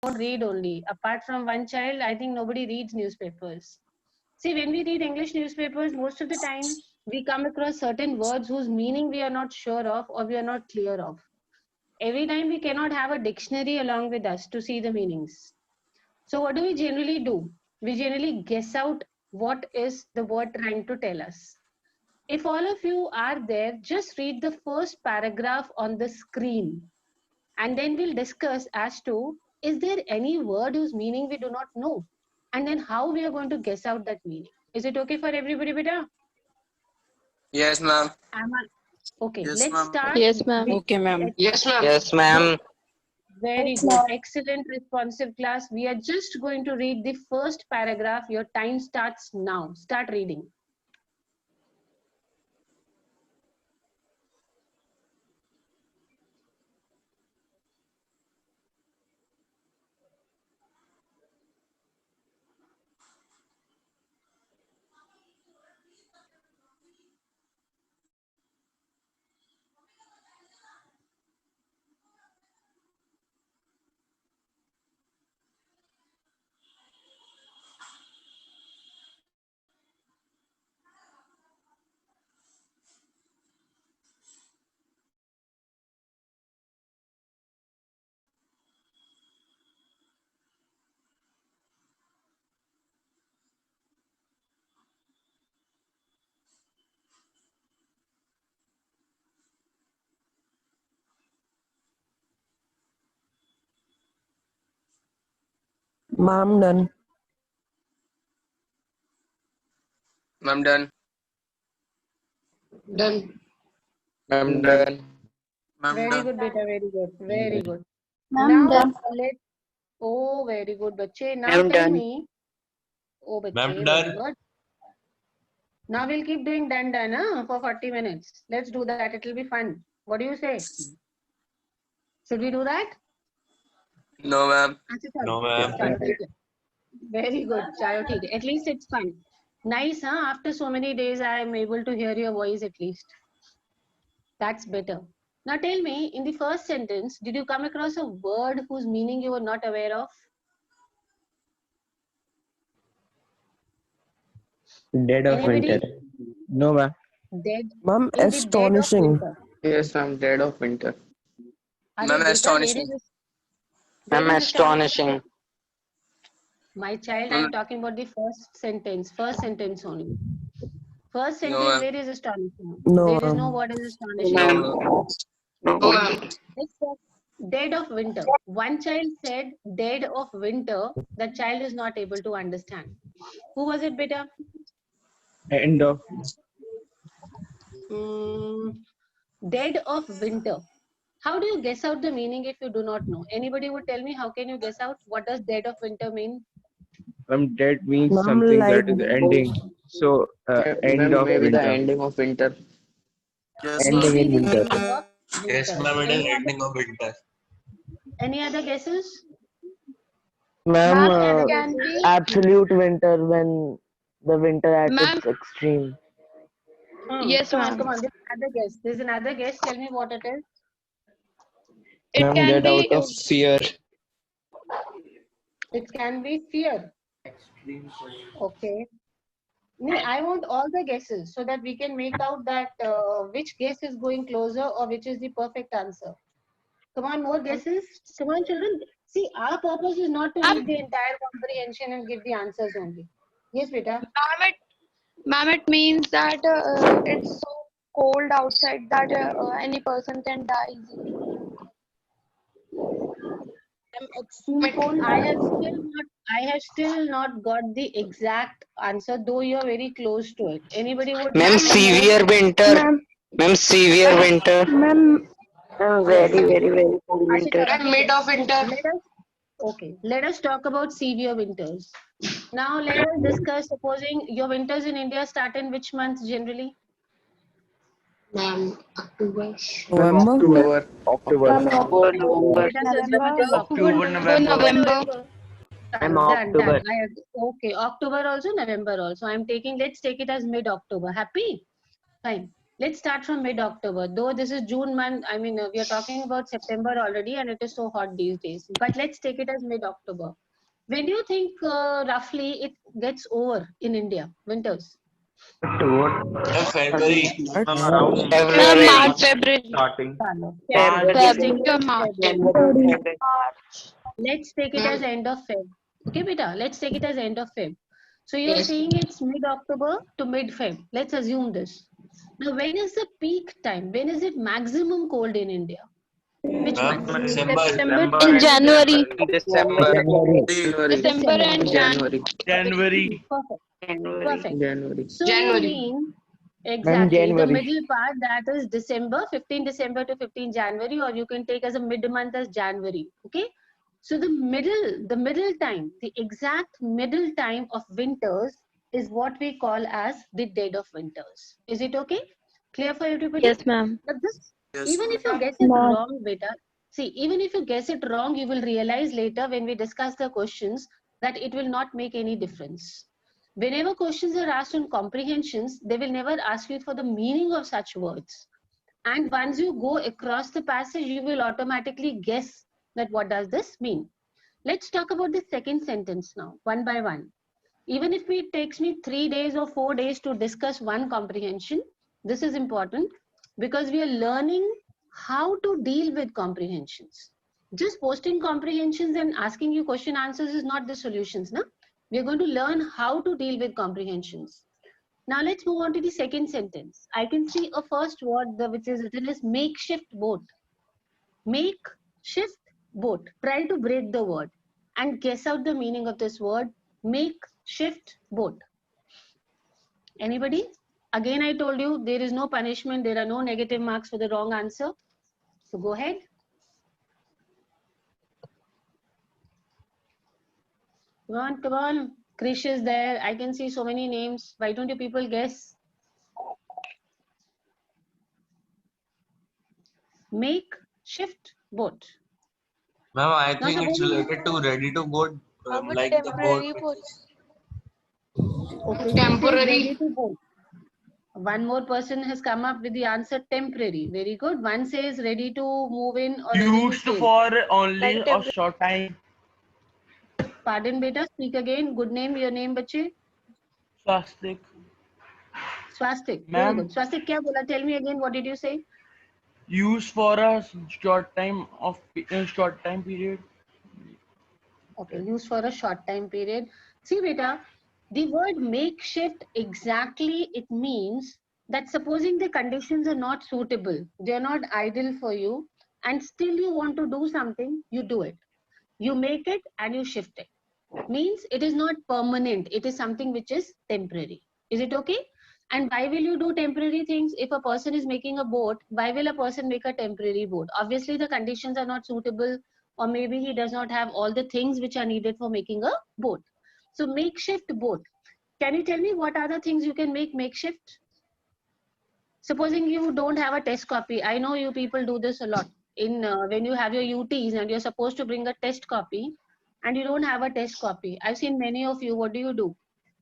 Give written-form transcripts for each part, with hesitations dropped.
don't read only. Apart from one child, I think nobody reads newspapers. See, when we read English newspapers, most of the time we come across certain words whose meaning we are not sure of or we are not clear of. Every time we cannot have a dictionary along with us to see the meanings. So what do we generally do? We generally guess out what is the word trying to tell us. If all of you are there, just read the first paragraph on the screen and then we'll discuss as to is there any word whose meaning we do not know and then how we are going to guess out that meaning. Is it okay for everybody, beta? Yes, ma'am. Okay, Yes, let's ma'am. start. Yes, ma'am. Okay, ma'am. Yes, ma'am. Yes, ma'am. Very good. Excellent, responsive class. We are just going to read the first paragraph. Your time starts now. Start reading. Ma'am, done. Ma'am, done. Done. Ma'am, done. Ma'am, Very done. good, beta. Very good. Very good. Ma'am, Now, done. oh, very good, bache. Now I'm tell done. me. Oh, bache, Ma'am, very done. good. Now we'll keep doing done, for 40 minutes. Let's do that. It will be fun. What do you say? Should we do that? No, ma'am. अच्छा, No, चलो ma'am. चलो ठीक है. Very good. चलो ठीक है. At least it's fun. Nice, huh? After so many days, I am able to hear your voice at least. That's better. Now tell me, in the first sentence, did you come across a word whose meaning you were not aware of? Dead of Anybody? winter. No, ma'am. Dead. Ma'am, In the dead of astonishing. winter. Yes, I'm dead of winter. Are Ma'am, astonishing. I'm astonishing. My child, I'm talking about the first sentence. First sentence only. First No, sentence, ma'am. where is astonishing? No, There is no ma'am. word is astonishing. No, ma'am. Oh, ma'am. Let's talk dead of winter. One child said dead of winter. The child is not able to understand. Who was it, beta? End of. Dead of winter. How do you guess out the meaning if you do not know? Anybody would tell me how can you guess out what does dead of winter mean? Ma'am, dead means Ma'am, something like that is ending. So, end of Maybe the winter. ending of winter. Yes, Ending Maybe in the winter. ending of Yes, winter. ma'am. It is ending of winter. Any other guesses? ma'am, Ma'am, Any other it guesses? can be. absolute winter when the winter at Ma'am, its extreme. yes, Come on, ma'am. come on. There's another guess. There's another guess. Tell me what it is. It I'm can dead out be. of fear. It can be fear. Okay. Nee, I want all the guesses so that we can make out that which guess is going closer or which is the perfect answer. Come on, more guesses. Come on, children. See, our purpose is not to read the entire comprehension and give the answers only. Yes, beta. Ma'am, it means that it's so cold outside that any person can die easily. Extreme cold. I have still not got the exact answer, though you are very close to it. Anybody would Ma'am, have some more? severe winter. Ma'am, Ma'am, severe winter. ma'am, Yes. very cold अच्छा, winter. चलो, ठीक Mid है. of winter. Let us talk about severe winters. Now let us discuss, supposing your winters in India start in which month generally? Ma'am, October. Ma'am, November. October. November. Let us just November, October, November. November. I'm done. October. Okay, October also, November also. I'm taking, let's take it as mid-October. Happy? Fine. Let's start from mid-October. Though this is June month, I mean, we are talking about September already and it is so hot these days. But let's take it as mid-October. When do you think roughly it gets over in India, winters? February. Around February. March, February. Starting. Let's take it as March. February. February. Let's take it as end of Feb. Okay, beta, let's take it as end of Feb. So you're saying it's mid-October to mid-Feb. Let's assume this. Now, when is the peak time? When is it maximum cold in India? Which Ma'am, month? December. In January. December. December and January. January. Perfect. January. Perfect. January. So you mean exactly the January. middle part, that is December, 15 December to 15 January, or you can take as a mid-month as January. Okay. So the middle time, the exact middle time of winters is what we call as the dead of winters. Is it okay? Clear for everybody? Yes, ma'am. But this, Yes. even if you guess it wrong, beta, see, even if you guess it wrong, you will realize later when we discuss the questions that it will not make any difference. Whenever questions are asked on comprehensions, they will never ask you for the meaning of such words. And once you go across the passage, you will automatically guess that what does this mean. Let's talk about the second sentence now, one by one. Even if it takes me 3 days or 4 days to discuss one comprehension, this is important because we are learning how to deal with comprehensions. Just posting comprehensions and asking you question answers is not the solutions. No? We are going to learn how to deal with comprehensions. Now let's move on to the second sentence. I can see a first word which is written as makeshift boat. Makeshift boat. Try to break the word and guess out the meaning of this word. Makeshift boat. Anybody? Again, I told you there is no punishment. There are no negative marks for the wrong answer. So go ahead. Come on, come on. Krish is there. I can see so many names. Why don't you people guess? Makeshift boat. Ma'am, I Now, think it's suppose- related to ready to go, like the Temporary boat. Okay, Temporary. ready to go. One more person has come up with the answer temporary. Very good. One says ready to move in or ready to Used sail. for only a short time. Pardon, beta. Speak again. Good name. Your name, bache. Swastik. Swastik. Very Ma'am. good. Swastik, kya bola? Tell me again. What did you say? Used for a short time period. Okay, used for a short time period. See, beta, the word makeshift exactly it means that supposing the conditions are not suitable, they are not ideal for you, and still you want to do something, you do it. You make it and you shift it. Means it is not permanent. It is something which is temporary. Is it okay? And why will you do temporary things? If a person is making a boat, why will a person make a temporary boat? Obviously, the conditions are not suitable, or maybe he does not have all the things which are needed for making a boat. So makeshift boat. Can you tell me what are the things you can make makeshift? Supposing you don't have a test copy. I know you people do this a lot. In when you have your UTs and you're supposed to bring a test copy and you don't have a test copy. I've seen many of you. What do?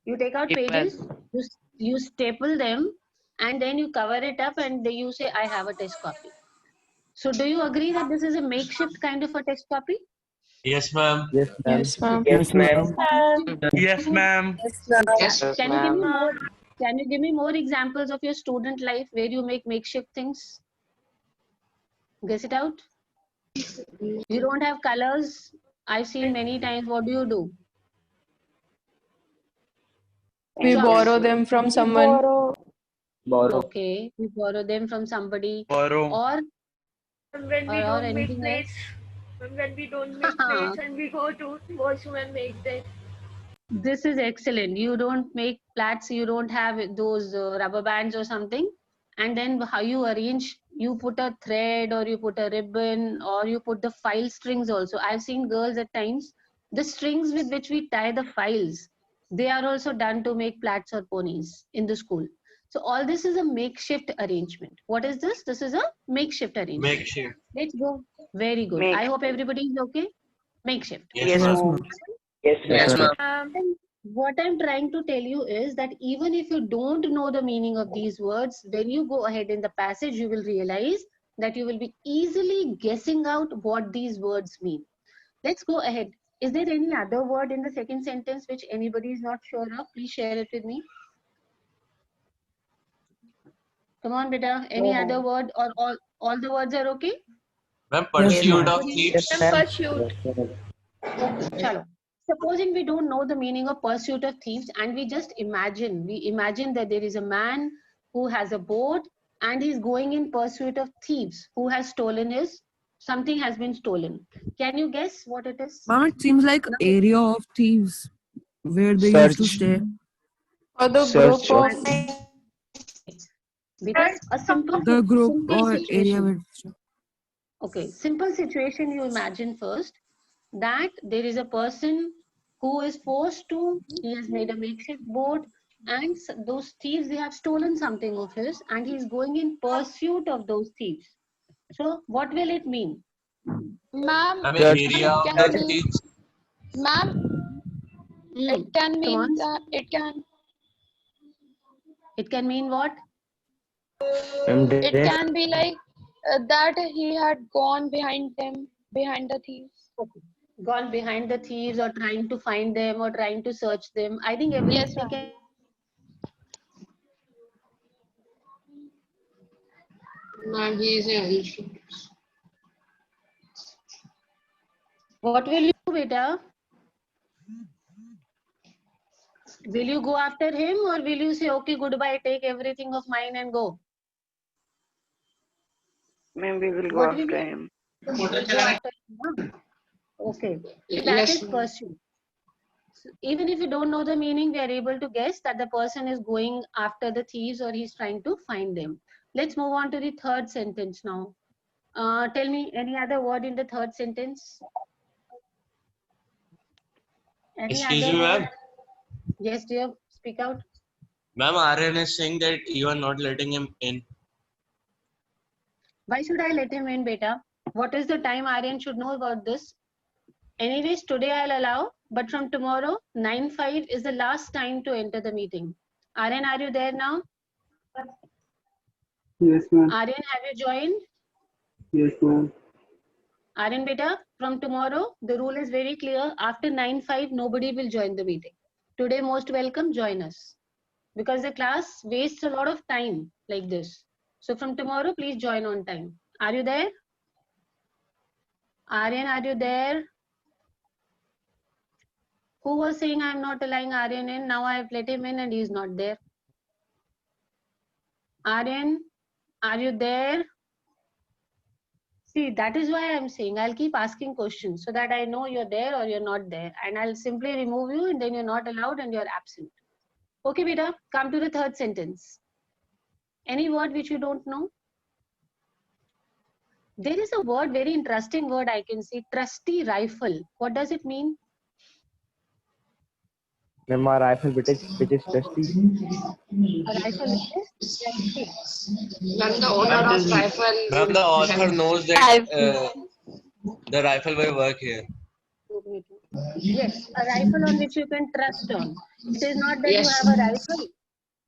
You take out pages, you staple them, and then you cover it up and you say, I have a test copy. So do you agree that this is a makeshift kind of a test copy? Yes, ma'am. Yes, ma'am. Yes, ma'am. Yes, ma'am. Yes, ma'am. Yes, Can you give me ma'am. more? Can you give me more examples of your student life where you make makeshift things? Guess it out. You don't have colors. I've seen many times. What do? We Chalks. borrow them from someone. Borrow. Okay, we borrow them from somebody. Borrow. Or when we or don't make anything plates, when we don't make plates and we go to washroom and make them. This is excellent. You don't make plats, you don't have those rubber bands or something. And then how you arrange, you put a thread or you put a ribbon or you put the file strings also. I've seen girls at times, the strings with which we tie the files, they are also done to make plats or ponies in the school. So all this is a makeshift arrangement. What is this? This is a makeshift arrangement. Makeshift. Let's go. Very good. I hope everybody is okay. Makeshift. Yes, ma'am. Yes, Yes, ma'am. ma'am. What I'm trying to tell you is that even if you don't know the meaning of these words, when you go ahead in the passage, you will realize that you will be easily guessing out what these words mean. Let's go ahead. Is there any other word in the second sentence which anybody is not sure of? Please share it with me. Come on, beta. Any other word, or all the words are okay? Ma'am, Yes, pursuit ma'am. of thieves. Yes, ma'am. Pursuit. Okay, chalo. Supposing we don't know the meaning of pursuit of thieves and we just imagine, that there is a man who has a boat and he's going in pursuit of thieves who has stolen something has been stolen. Can you guess what it is? Ma'am, it seems like Now, area of thieves where they used to Search. stay. Or the Search group of. of because a simple The group or area situation. where. Okay, simple situation you imagine first, that there is a person who is forced to, he has made a makeshift boat and those thieves, they have stolen something of his and he's going in pursuit of those thieves. So what will it mean? Ma'am, Ma'am, Search. area of can that mean, thieves. ma'am, it can Come mean on. that It can mean what? it can be like that he had gone behind the thieves. Okay. Gone behind the thieves or trying to find them or trying to search them. I think Yes, everybody ma'am. can. Ma'am, he is a elephant. What will you do, beta? Will you go after him or will you say, okay, goodbye, take everything of mine and go? Ma'am, we will go What will after you him. go after him? Huh? Okay, so that Yes, is ma'am. pursuit. So even if you don't know the meaning, we are able to guess that the person is going after the thieves or he's trying to find them. Let's move on to the third sentence now. Tell me any other word in the third sentence? Any Excuse other me, word? ma'am. Yes, dear, speak out. Ma'am, Aryan is saying that you are not letting him in. Why should I let him in, beta? What is the time Aryan should know about this? Anyways, today I'll allow, but from tomorrow, 9:05 is the last time to enter the meeting. Aryan, are you there now? Yes, ma'am. Aryan, have you joined? Yes, ma'am. Aryan, beta, from tomorrow, the rule is very clear. After 9:05, nobody will join the meeting. Today, most welcome, join us. Because the class wastes a lot of time like this. So from tomorrow, please join on time. Are you there? Aryan, are you there? Who was saying I'm not allowing Aryan in? Now I've let him in and he's not there. Aryan, are you there? See, that is why I'm saying I'll keep asking questions so that I know you're there or you're not there. And I'll simply remove you and then you're not allowed and you're absent. Okay, beta, come to the third sentence. Any word which you don't know? There is a word, very interesting word I can see, trusty rifle. What does it mean? Ma'am, our rifle which is trusty. A rifle which is trusty. Ma'am, the owner Ma'am, of rifle ma'am, would the author have. knows that the rifle will work here. Yes, a rifle on which you can trust on. It is not that you Yes. have a rifle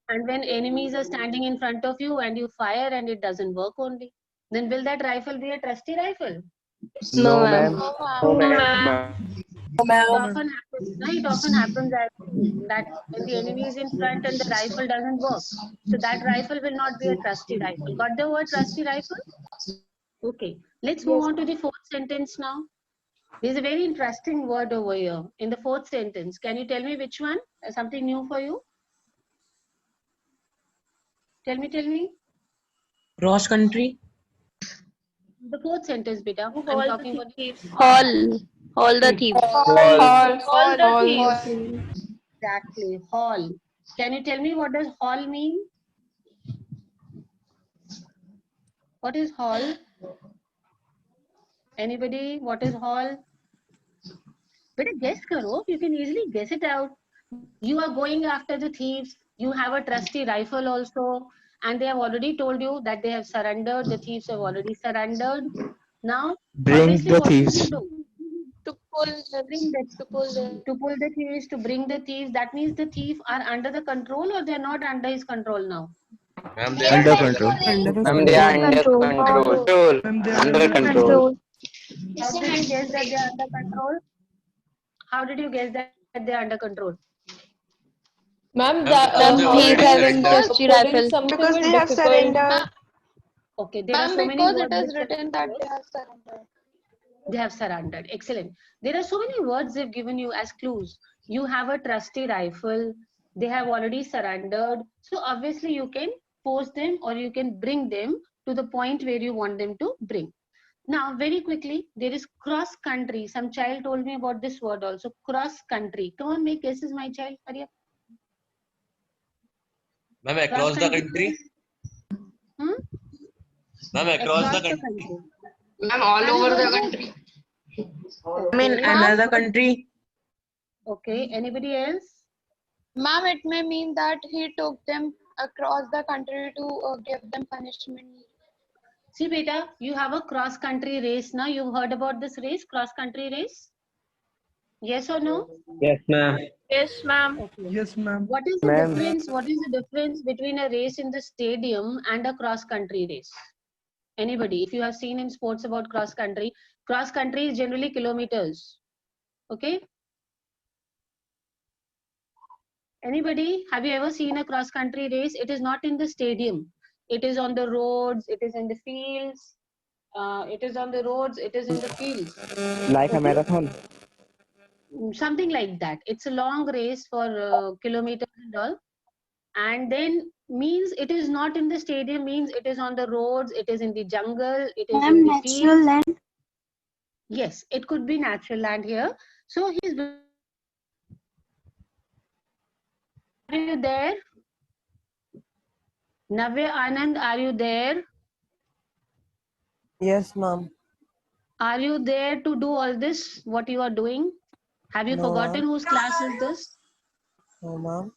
and when enemies are standing in front of you and you fire and it doesn't work only. Then will that rifle be a trusty rifle? No, No, ma'am. ma'am. No, ma'am. No, No, ma'am. ma'am. It often happens that when the enemy is in front and the rifle doesn't work. So that rifle will not be a trusty rifle. Got the word trusty rifle? Okay, let's move Yes, on to ma'am. the fourth sentence now. There's a very interesting word over here in the fourth sentence. Can you tell me which one? Something new for you? Tell me. Cross country. The fourth sentence, beta. I'm All talking the about thieves. All the thieves. Hall. All the thieves. exactly hall. Can you tell me what does hall mean? What is hall? Anybody? What is hall? Better guess karo. You can easily guess it out. You are going after the thieves. You have a trusty rifle also. And they have already told you that they have surrendered. The thieves have already surrendered. Now, Bring obviously, the what will you thieves. do? To Bring the, to pull the thieves, to bring the thieves. That means the thief are under the control or they're not under his control now. Ma'am, Under control. ma'am, they are under control. Under control. How did you guess that they're under control? How did you guess that they're under control? Ma'am, He's having trusty rifle. because they have surrendered. Okay, there are Ma'am, so many because words. it is which are- written that they have surrendered. They have surrendered. Excellent. There are so many words they've given you as clues. You have a trusty rifle. They have already surrendered. So obviously you can force them or you can bring them to the point where you want them to bring. Now, very quickly, there is cross country. Some child told me about this word also. Cross country. Come on, make guesses, my child. Hurry up. Ma'am, across the country. Hmm? Ma'am, across the country. Ma'am, all over the country. I mean, another country. Okay, anybody else? Ma'am, it may mean that he took them across the country to give them punishment. See, beta, you have a cross country race now. You've heard about this race, cross country race? Yes or no? Yes, ma'am. Yes, ma'am. Okay. Yes, ma'am. What is the Ma'am. difference? What is the difference between a race in the stadium and a cross country race? Anybody? If you have seen in sports about cross country is generally kilometers. Okay. Anybody? Have you ever seen a cross country race? It is not in the stadium. It is on the roads. It is in the fields. It is on the roads. It is in the fields. Like a marathon. Something like that. It's a long race for kilometers and all. And then means it is not in the stadium, means it is on the roads, it is in the jungle, it is in the fields. land. Yes, it could be natural land here. So he's. Are you there? Navya Anand, are you there? Yes, ma'am. Are you there to do all this? What you are doing? Have you No, forgotten ma'am. whose class is this? No, ma'am.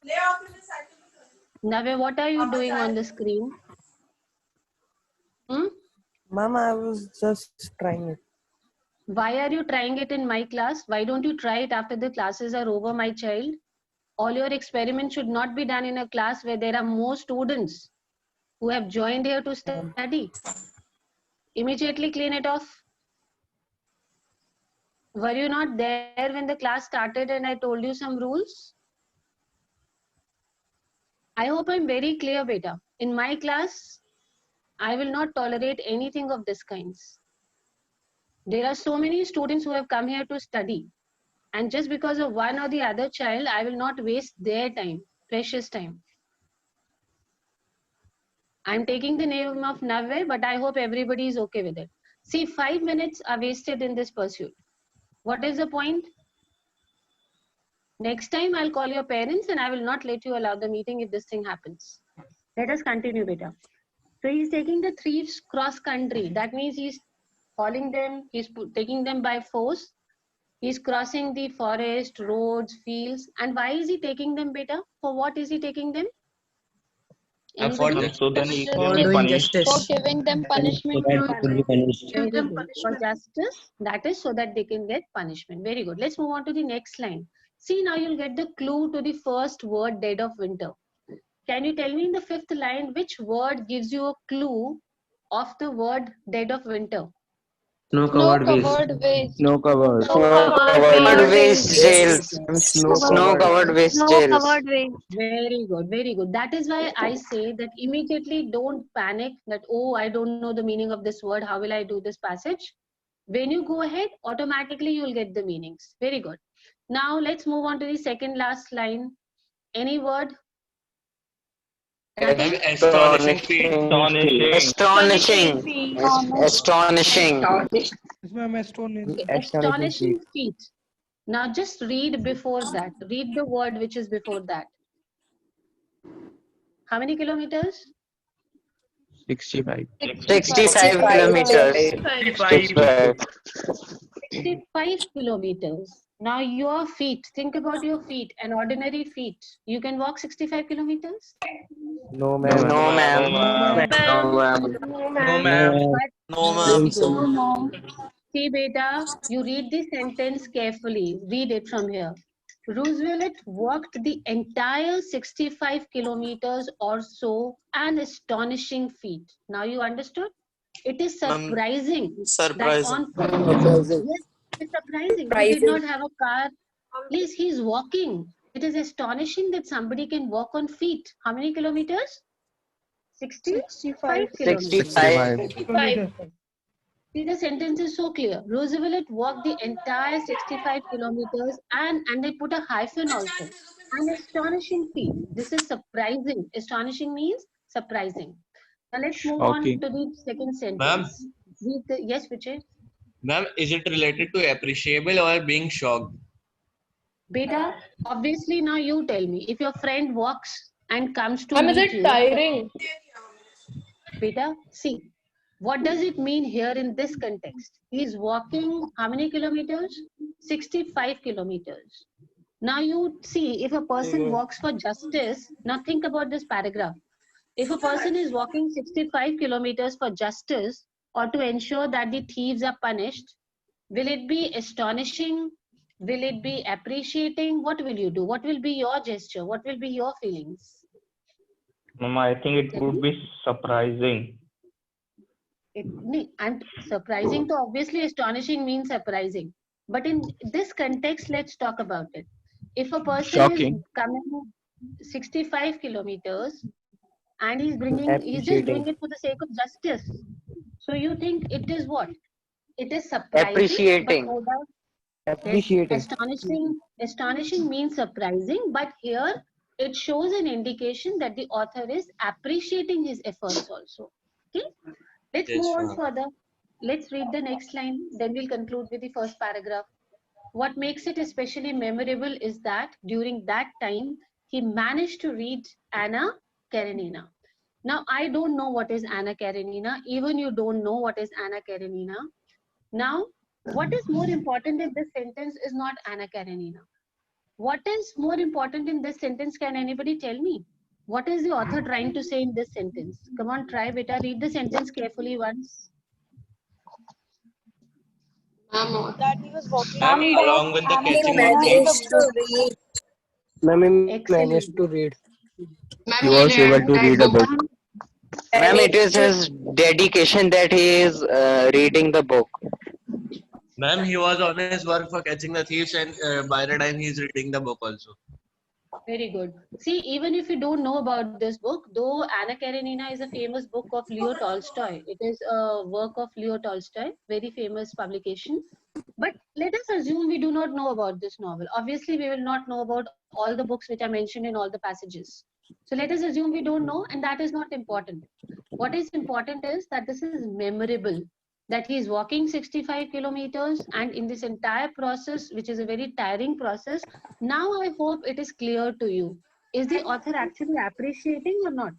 Navya, what are you doing on the screen? Hmm? Ma'am, I was just trying it. Why are you trying it in my class? Why don't you try it after the classes are over, my child? All your experiments should not be done in a class where there are more students who have joined here to study. Immediately clean it off. Were you not there when the class started and I told you some rules? I hope I'm very clear, beta. In my class, I will not tolerate anything of this kinds. There are so many students who have come here to study. And just because of one or the other child, I will not waste their time, precious time. I'm taking the name of Navya, but I hope everybody is okay with it. See, 5 minutes are wasted in this pursuit. What is the point? Next time I'll call your parents and I will not let you allow the meeting if this thing happens. Let us continue, beta. So he's taking the thieves cross country. That means he's calling them, he's taking them by force. He's crossing the forest, roads, fields. And why is he taking them, beta? For what is he taking them? Anybody? So that he For will be doing punished. For giving them punishment. So that he will be punished. Very good. For justice, that is so that they can get punishment. Very good. Let's move on to the next line. See, now you'll get the clue to the first word, dead of winter. Can you tell me in the fifth line which word gives you a clue of the word dead of winter? Snow covered waste. Snow covered. Covered waste jails. Snow covered waste jails. Very good, very good. That is why I say that immediately don't panic that, oh, I don't know the meaning of this word. How will I do this passage? When you go ahead, automatically you'll get the meanings. Very good. Now let's move on to the second last line. Any word? Astonishing feat. Astonishing. Astonishing. Yes, ma'am. Astonishing feat. Now just read before that. Read the word which is before that. How many kilometers? 65. 65 kilometers. 65. 65 kilometers. Now your feet, think about your feet, an ordinary feet. You can walk 65 kilometers? No, ma'am. No, ma'am. No, ma'am. No, ma'am. But No, ma'am. See, beta, you read the sentence carefully. Read it from here. Roosevelt walked the entire 65 kilometers or so, an astonishing feat. Now you understood? It is surprising that on foot. Surprising. Yes, it's surprising. He did not have a car. Yes, he's walking. It is astonishing that somebody can walk on feet. How many kilometers? 65 kilometers. 65. 65. See, the sentence is so clear. Roosevelt walked the entire 65 kilometers and they put a hyphen also. An astonishing feat. This is surprising. Astonishing means surprising. Now let's move on Shocking. to the second Ma'am, sentence. Yes, Vijay. ma'am, is it related to appreciable or being shocked? Beta, obviously now you tell me. If your friend walks and comes to Ma'am, is meet it you, tiring? Beta, see, what does it mean here in this context? He is walking how many kilometers? 65 kilometers. Now you see, if a person walks for justice, now think about this paragraph. If a person is walking 65 kilometers for justice or to ensure that the thieves are punished, will it be astonishing? Will it be appreciating? What will you do? What will be your gesture? What will be your feelings? Mama, I think it would be surprising. And surprising to obviously astonishing means surprising. But in this context, let's talk about it. If a person Shocking. is coming 65 kilometers and he's just doing it for the sake of justice. So you think it is what? It is surprising, Appreciating. but no doubt Appreciating. astonishing means surprising, but here it shows an indication that the author is appreciating his efforts also. Okay, let's Yes, move on ma'am. further. Let's read the next line, then we'll conclude with the first paragraph. What makes it especially memorable is that during that time he managed to read Anna Karenina. Now I don't know what is Anna Karenina. Even you don't know what is Anna Karenina. Now, what is more important in this sentence is not Anna Karenina. What is more important in this sentence? Can anybody tell me? What is the author trying to say in this sentence? Come on, try, beta. Read the sentence carefully once. That he was walking. Ma'am, along with the catching of thieves. Ma'am, he Excellent. managed to read. He was able to read a book. Ma'am, it is his dedication that he is reading the book. Ma'am, he was on his work for catching the thieves, and by the time he's reading the book also. Very good. See, even if you don't know about this book, though Anna Karenina is a famous book of Leo Tolstoy. It is a work of Leo Tolstoy, very famous publication. But let us assume we do not know about this novel. Obviously, we will not know about all the books which are mentioned in all the passages. So let us assume we don't know, and that is not important. What is important is that this is memorable, that he is walking 65 kilometers, and in this entire process, which is a very tiring process, now I hope it is clear to you. Is the author actually appreciating or not?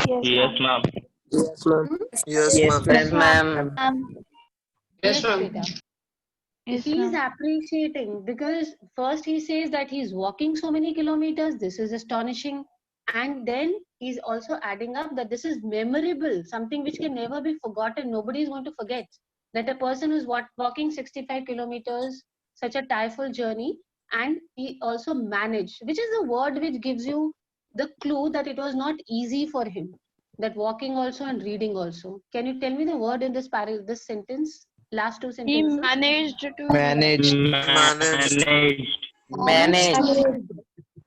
Yes, ma'am. Yes, ma'am. Yes, ma'am. Yes, ma'am. Beta. He is appreciating because first he says that he's walking so many kilometers. This is astonishing. And then he's also adding up that this is memorable, something which can never be forgotten. Nobody is going to forget that a person who's walking 65 kilometers, such a tireful journey, and he also managed, which is a word which gives you the clue that it was not easy for him. That walking also and reading also. Can you tell me the word in this this sentence? Last two He sentences. managed to Managed. Managed.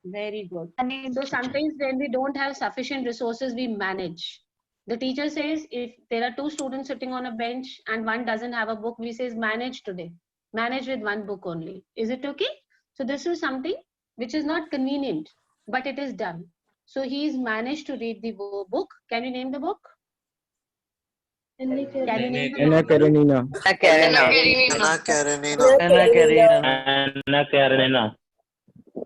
Very good. So sometimes when we don't have sufficient resources, we manage. The teacher says if there are two students sitting on a bench and one doesn't have a book, we says manage today. Manage with one book only. Is it okay? So this is something which is not convenient, but it is done. So he's managed to read the book. Can you name the book? Can you name the Anna book? Karenina. Anna Karenina. Anna Karenina.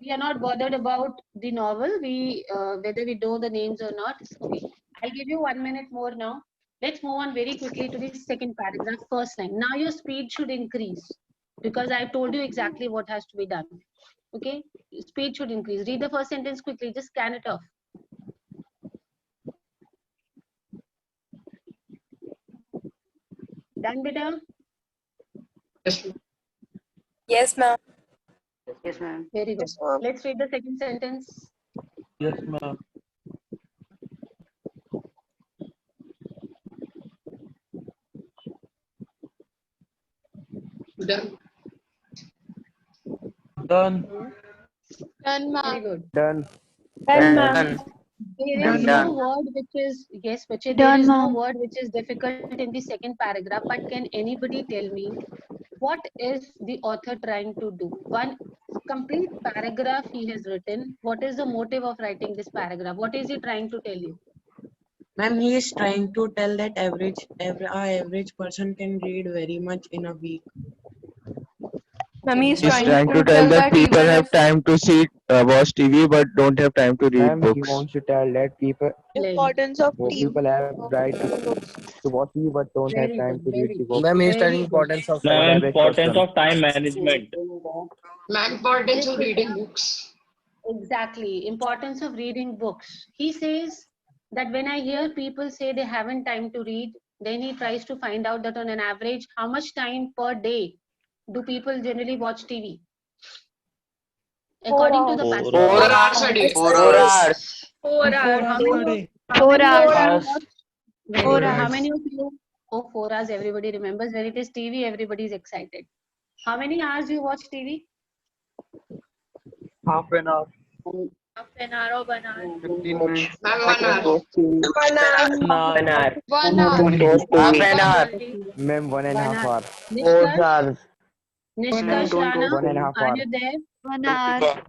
We are not bothered about the novel. We whether we know the names or not. Okay, I'll give you 1 minute more now. Let's move on very quickly to the second paragraph, first line. Now your speed should increase because I told you exactly what has to be done. Okay, speed should increase. Read the first sentence quickly. Just scan it off. Done, beta? Yes. Yes, ma'am. Yes, ma'am. Very good. Yes, ma'am. Let's read the second sentence. Yes, ma'am. Done. Done. Done, Very ma'am. good. Done. Done, ma'am. Done. There I'm is no done. word which is, yes, Bache, there Done, is no ma'am. word which is difficult in the second paragraph, but can anybody tell me what is the author trying to do? One complete paragraph he has written. What is the motive of writing this paragraph? What is he trying to tell you? Ma'am, he is trying to tell that average person can read very much in a week. Ma'am, he's He's trying trying to to tell tell that that people even have if time to watch TV but don't have time to read Ma'am, he books. wants to tell that people importance of TV. people have right to watch TV but don't have Very time good, to read very the good. book Ma'am, he's Very telling good. importance of for the time. average Importance person. of time management. Ma'am, importance Yes, of Beta. reading books. Exactly. Importance of reading books. He says that when I hear people say they haven't time to read, then he tries to find out that on an average, how much time per day do people generally watch TV? According to the 4 passage. 4 4 hours. hours a day. 4 hours. 4 hours. How many, how 4 many of hours. you Hours. watch? Very 4 good. How hours. many of you? Oh, 4 hours. Everybody remembers. When it is TV, everybody is excited. How many hours you watch TV? Half an hour. Half an hour or 1 hour. 15 minutes. Ma'am, 1 hour. 1 hour. An hour. 1 hour. Half an hour. Ma'am, 1.5 1 hour. hours. Nishkash, Ma'am, Nishkash don't Rana, go. 1.5 are hours. you there? 1 hour.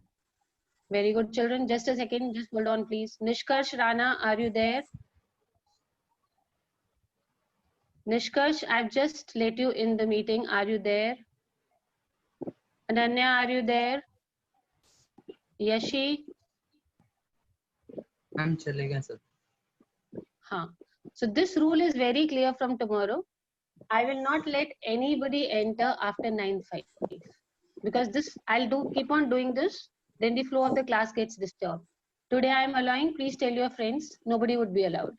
Very good, children. Just a second. Just hold on, please. Nishkash Rana, are you there? Nishkash, I've just let you in the meeting. Are you there? Ananya, are you there? Yashi? I'm chilling, sir. Huh. So this rule is very clear from tomorrow. I will not let anybody enter after 9:05 because this I'll keep on doing this. Then the flow of the class gets disturbed. Today I am allowing. Please tell your friends. Nobody would be allowed.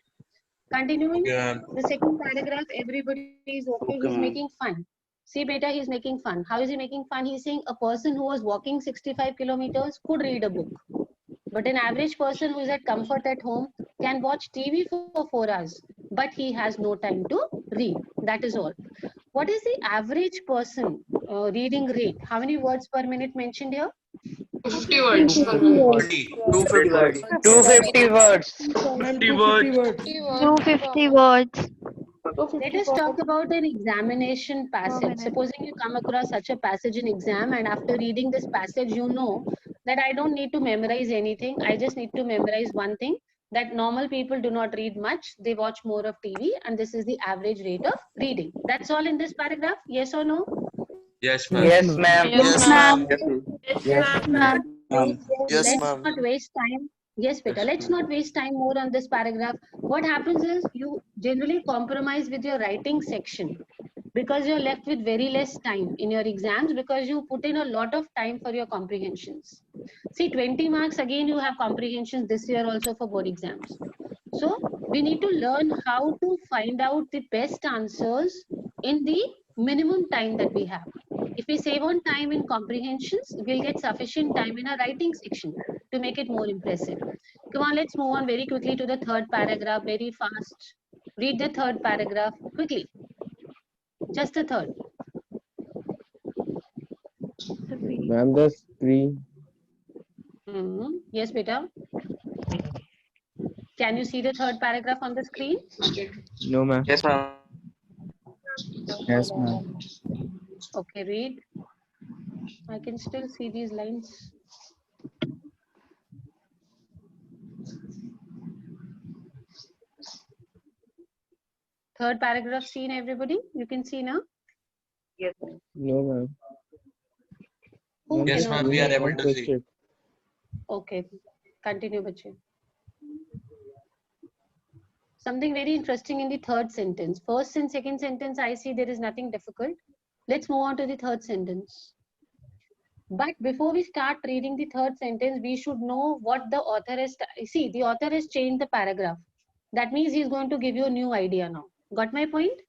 Continuing Yeah. the second paragraph. Everybody is okay. He's making fun. See, beta, he's making fun. How is he making fun? He's saying a person who was walking 65 kilometers could read a book. But an average person who is at comfort at home can watch TV for 4 hours, but he has no time to read. That is all. What is the average person reading rate? How many words per minute mentioned here? 250 words per minute. 250 words. 250 words. 50 words. 250 words. Let us talk about an examination passage. minute. Supposing you come across such a passage in exam, and after reading this passage, you know that I don't need to memorize anything. I just need to memorize one thing, that normal people do not read much. They watch more of TV, and this is the average rate of reading. That's all in this paragraph. Yes or no? Yes, ma'am. Yes, ma'am. Yes, ma'am. Yes, ma'am. Let's not waste time. Yes, Peter. Let's not waste time more on this paragraph. What happens is you generally compromise with your writing section because you're left with very less time in your exams because you put in a lot of time for your comprehensions. See, 20 marks again you have comprehensions this year also for board exams. So we need to learn how to find out the best answers in the minimum time that we have. If we save on time in comprehensions, we'll get sufficient time in our writing section to make it more impressive. Come on, let's move on very quickly to the third paragraph, very fast. Read the third paragraph quickly. Just the third. Ma'am, the screen. Yes, beta. Can you see the third paragraph on the screen? No, ma'am. Yes, ma'am. Yes, ma'am. Okay, read. I can still see these lines. Third paragraph seen, everybody? You can see now? Yes. No, ma'am. Who Yes, cannot ma'am. We are see? able to see. Okay, continue, bache. Something very interesting in the third sentence. First and second sentence, I see there is nothing difficult. Let's move on to the third sentence. But before we start reading the third sentence, we should know what the author has. See, the author has changed the paragraph. That means he is going to give you a new idea now. Got my point?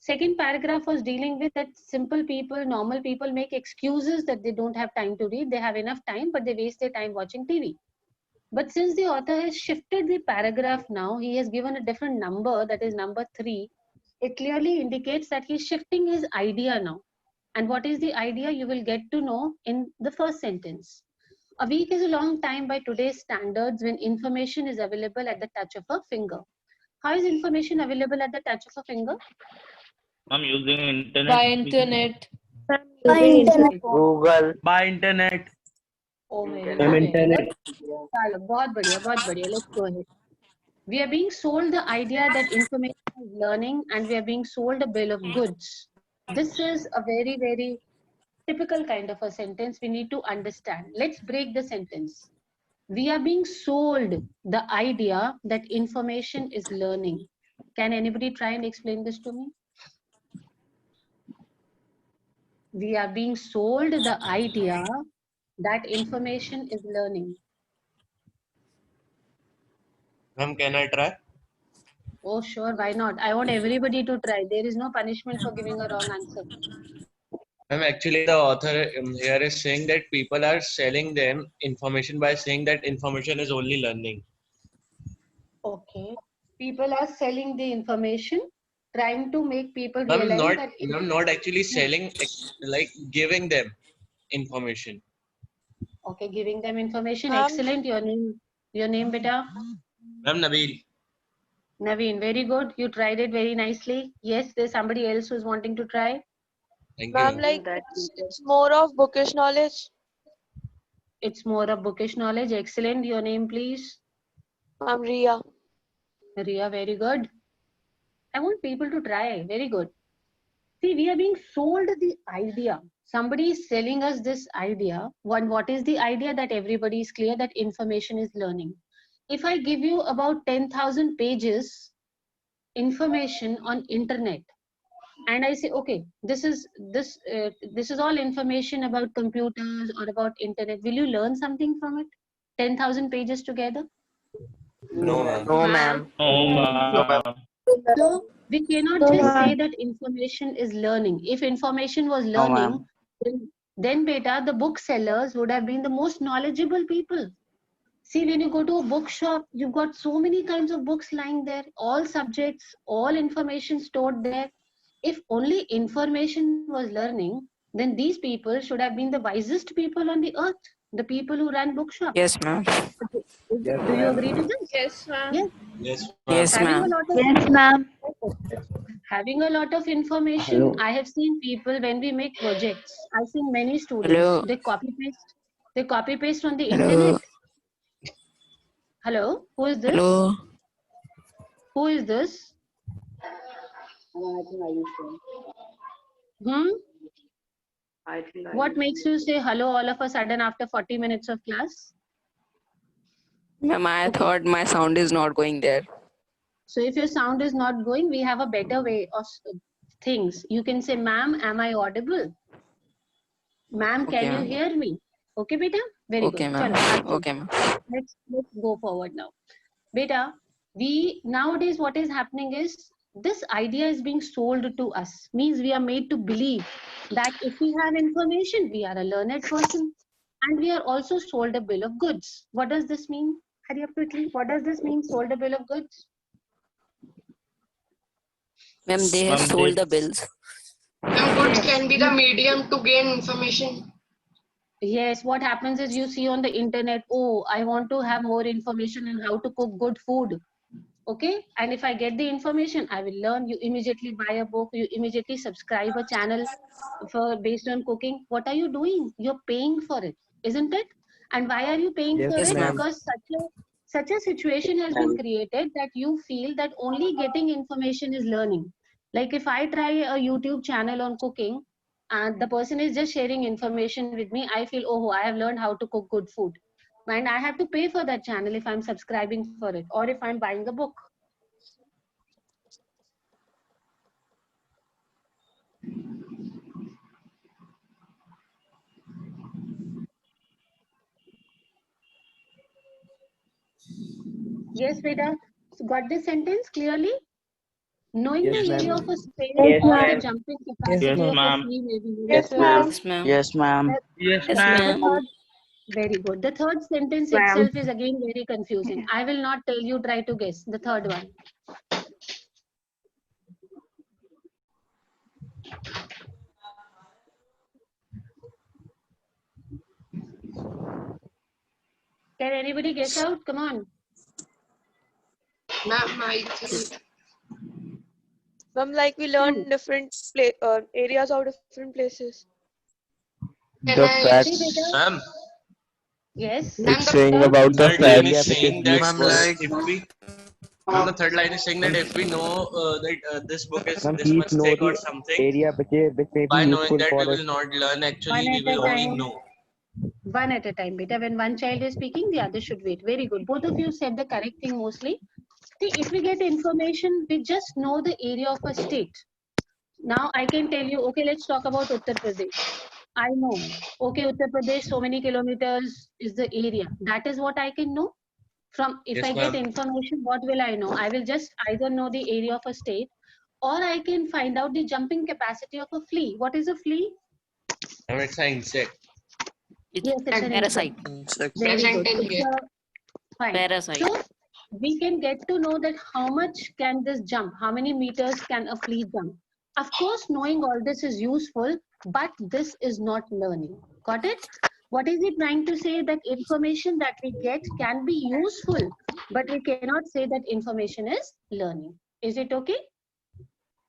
Second paragraph was dealing with that simple people, normal people make excuses that they don't have time to read. They have enough time, but they waste their time watching TV. But since the author has shifted the paragraph now, he has given a different number, that is number 3. It clearly indicates that he's shifting his idea now. And what is the idea? You will get to know in the first sentence. A week is a long time by today's standards when information is available at the touch of a finger. How is information available at the touch of a finger? I'm using internet. By internet. Google. By internet. Oh, very Ma'am, good. internet. चलो, बहुत बढ़िया. Let's go ahead. We are being sold the idea that information is learning, and we are being sold a bill of goods. This is a very, very typical kind of a sentence we need to understand. Let's break the sentence. We are being sold the idea that information is learning. Can anybody try and explain this to me? We are being sold the idea that information is learning. Ma'am, can I try? Oh, sure, why not? I want everybody to try. There is no punishment for giving a wrong answer. Ma'am, actually the author here is saying that people are selling them information by saying that information is only learning. Okay. People are selling the information, trying to make people Ma'am, realize that... not actually selling, like giving them information. Okay, giving them information. Excellent. Your name, beta? Ma'am, Nabil. Naveen, very good. You tried it very nicely. Yes, there's somebody else who's wanting to try. Thank Ma'am, you. like it's more of bookish knowledge. It's more of bookish knowledge. Excellent. Your name, please? Ma'am, Ria. Ria, very good. I want people to try. Very good. See, we are being sold the idea. Somebody is selling us this idea. What is the idea? That everybody is clear that information is learning. If I give you about 10,000 pages information on internet, and I say, okay, this is all information about computers or about internet, will you learn something from it? 10,000 pages together? No, ma'am. No, ma'am. So we cannot just say that information is learning. If information was No, learning, ma'am. then beta, the booksellers would have been the most knowledgeable people. See, when you go to a bookshop, you've got so many kinds of books lying there, all subjects, all information stored there. If only information was learning, then these people should have been the wisest people on the earth, the people who ran bookshops. Yes, ma'am. Do you agree to this? Yes, ma'am. Yes. Yes, Yes, Having a ma'am. lot of Yes, ma'am. Having a lot of information, Hello. I have seen people when we make projects. I've seen many students. Hello. They copy paste on the Hello. internet. Hello, who is this? Hello. Who is this? Hmm? What makes you say hello all of a sudden after 40 minutes of class? Ma'am, I thought my sound is not going there. So if your sound is not going, we have a better way of things. You can say, ma'am, am I audible? Ma'am, Okay, can you ma'am. hear me? Okay, beta? Very Okay, good. ma'am. Chalo, Okay, ma'am. let's go forward now. Beta, nowadays what is happening is this idea is being sold to us. Means we are made to believe that if we have information, we are a learned person. And we are also sold a bill of goods. What does this mean? Hurry up quickly. What does this mean, sold a bill of goods? Ma'am, they have sold the bills. Ma'am, goods can be the medium to gain information. Yes, what happens is you see on the internet, oh, I want to have more information on how to cook good food. Okay, and if I get the information, I will learn. You immediately buy a book, you immediately subscribe a channel based on cooking. What are you doing? You're paying for it, isn't it? And why are you paying Yes, for it? ma'am. Because such a situation has been created that you feel that only getting information is learning. Like if I try a YouTube channel on cooking and the person is just sharing information with me, I feel, oh, I have learned how to cook good food. And I have to pay for that channel if I'm subscribing for it or if I'm buying a book. Yes, Veda. So got this sentence clearly? Knowing Yes, the ma'am. area of a space Yes, or the ma'am. jumping Yes, capacity of a ma'am. flea may be Yes, useful. ma'am. Yes, ma'am. Yes, ma'am. Yes, Yes, The ma'am. third, very good. The third sentence itself is again very confusing. I will not tell you, try to guess. The third one. Can anybody guess out? Come on. Ma'am, I think Ma'am, like we learn different areas of different places. can The I? See, facts. beta. Ma'am, Yes. Ma'am, It's the saying Third. about the third line is facts. It is saying that useful. if we ma'am, the third line is saying that if we know that this book is Ma'am, this please much know thick or the something, area which may be by knowing useful that we for us. will not learn. Actually, One we at a will only time. know. One at a time, beta. When one child is speaking, the other should wait. Very good. Both of you said the correct thing mostly. See, if we get information, we just know the area of a state. Now I can tell you, okay, let's talk about Uttar Pradesh. I know, okay, Uttar Pradesh, so many kilometers is the area. That is what I can know. From if Yes, I get ma'am. information, what will I know? I will just either know the area of a state or I can find out the jumping capacity of a flea. What is a flea? Ma'am, it's an insect. Yes, it's an insect. Insect. Very Present good. in It's here. a fine. Parasite. So we can get to know that how much can this jump? How many meters can a flea jump? Of course, knowing all this is useful, but this is not learning. Got it? What is it trying to say? That information that we get can be useful, but we cannot say that information is learning. Is it okay?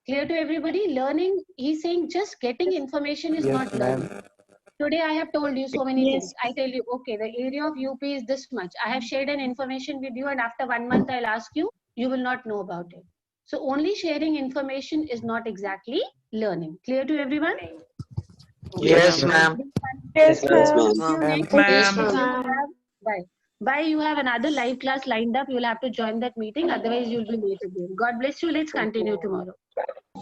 Clear to everybody? Learning, he's saying just getting information is Yes, not learning. ma'am. Today I have told you so many things. I tell you, okay, the area of UP is this much. I have shared an information with you and after 1 month I'll ask you, you will not know about it. So only sharing information is not exactly learning. Clear to everyone? Yes, ma'am. Yes, Yes, ma'am. See you ma'am. next Yes, week. You ma'am. will have, bye. You have another live class lined up. You will have to join that meeting. Otherwise you'll be late again. God bless you. Let's continue tomorrow.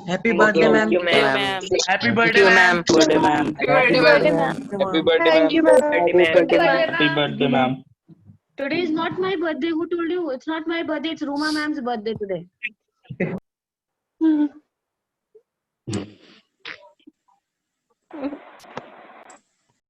Happy Thank birthday, you. ma'am. Thank you, ma'am. Happy Thank birthday, you, ma'am. ma'am. Birthday, ma'am. Happy Happy birthday, birthday, ma'am. ma'am. Happy birthday, Thank ma'am. you, ma'am. Happy birthday, ma'am. Happy birthday, ma'am. Today is not my birthday. Who told you? It's not my birthday. It's Ruma ma'am's birthday today.